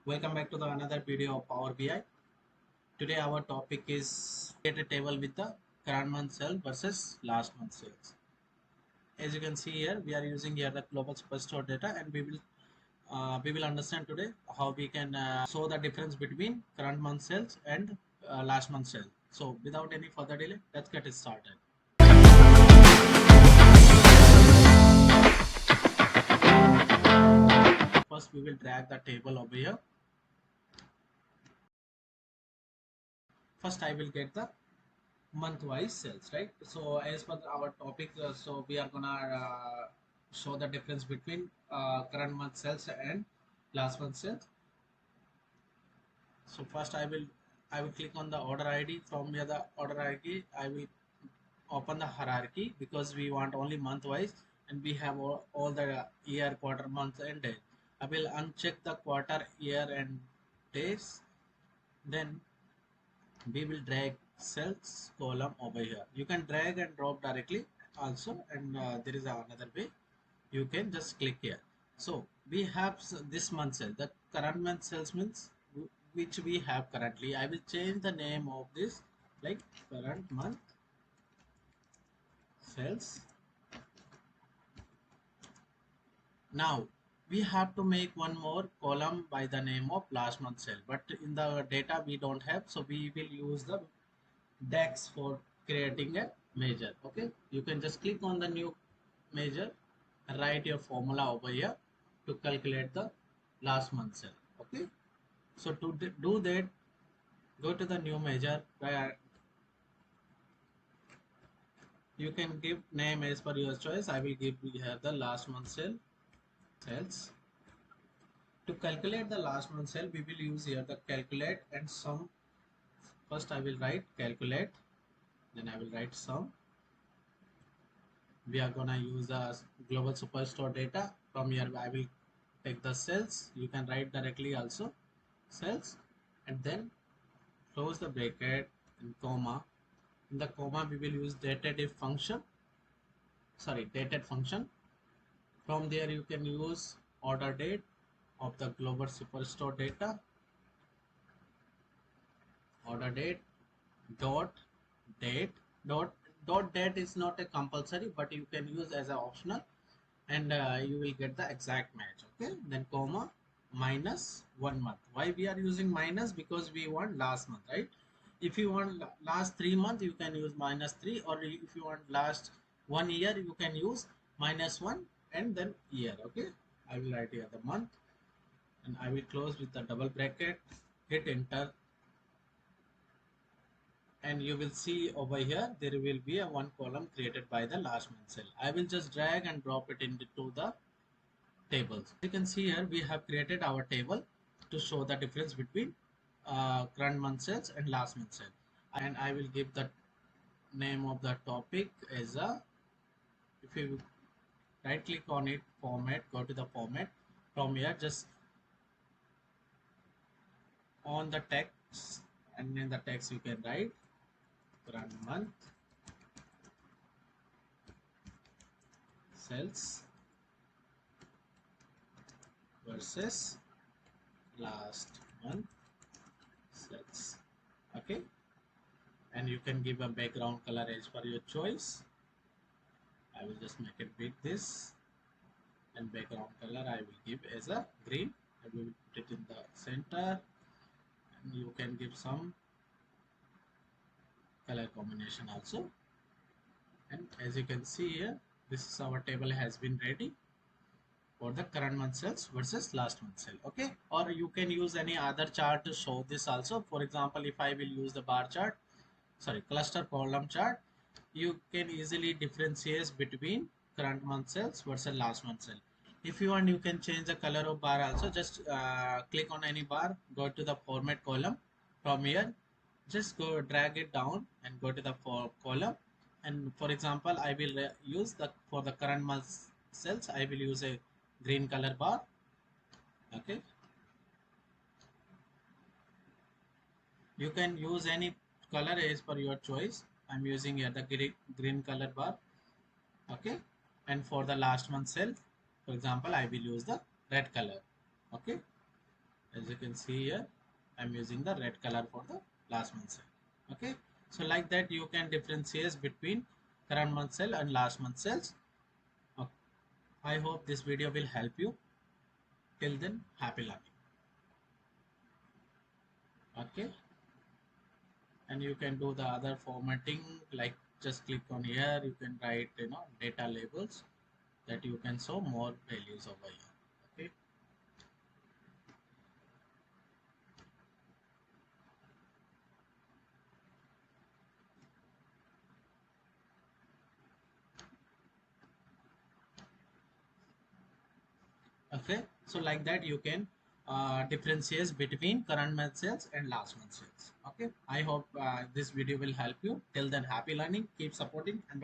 Welcome back to the another video of Power BI. Today our topic is create a table with the current month sales versus last month sales. As you can see here, we are using here the global superstore data, and we will understand today how we can show the difference between current month sales and last month sales. So without any further delay, let's get it started. First, we will drag the table over here. First, I will get the month-wise sales, right? So as per our topic, so we are gonna show the difference between current month sales and last month sales. So first, I will click on the order ID. From here, the order ID, I will open the hierarchy because we want only month-wise, and we have all the year, quarter, month, and day. I will uncheck the quarter, year, and days. Then we will drag cells column over here. You can drag and drop directly also, and there is another way. You can just click here. So we have this month cell. The current month sales means which we have currently. I will change the name of this like current month sales. Now we have to make one more column by the name of last month sale, but in the data we don't have, so we will use the DAX for creating a measure. Okay, you can just click on the new measure, write your formula over here to calculate the last month sale. Okay, so to do that, go to the new measure where you can give name as per your choice. I will give here the last month sales. To calculate the last month sale, we will use here the calculate and sum. First I will write calculate, then I will write sum. We are gonna use the global superstore data. From here I will take the cells. You can write directly also cells, and then close the bracket and comma. In the comma we will use dated function. Dated function. From there you can use order date of the global superstore data. Order date dot date dot date is not a compulsory, but you can use as an optional, and you will get the exact match. Okay, then comma minus 1 month. Why we are using minus? Because we want last month, right? If you want last 3 months, you can use -3, or if you want last 1 year, you can use -1 and then year. Okay, I will write here the month, and I will close with the double bracket, hit enter, and you will see over here there will be a one column created by the last month sale. I will just drag and drop it into the tables. You can see here we have created our table to show the difference between current month sales and last month sale. And I will give the name of the topic as a, if you right click on it, format, go to the format. From here just on the text, and in the text you can write current month sales versus last month sales. Okay, and you can give a background color as per your choice. I will just make it big this, and background color I will give as a green. I will put it in the center, and you can give some color combination also. And as you can see here, this is our table has been ready for the current month sales versus last month sale. Okay, or you can use any other chart to show this also. For example, if I will use the bar chart, cluster column chart, you can easily differentiate between current month sales versus last month sale. If you want, you can change the color of bar also. Just click on any bar, go to the format column. From here just go drag it down and go to the column, and for example I will use the for the current month sales I will use a green color bar. Okay, you can use any color as per your choice. I'm using here the green color bar. Okay, and for the last month sale, for example, I will use the red color. Okay, As you can see here, I'm using the red color for the last month sale. Okay, so like that you can differentiate between current month sale and last month sales. Okay. I hope this video will help you. Till then, happy learning. Okay, and you can do the other formatting, like just click on here, you can write data labels that you can show more values over here. Okay. Okay, so like that you can differentiate between current month sales and last month sales. Okay, I hope this video will help you. Till then, happy learning, keep supporting, and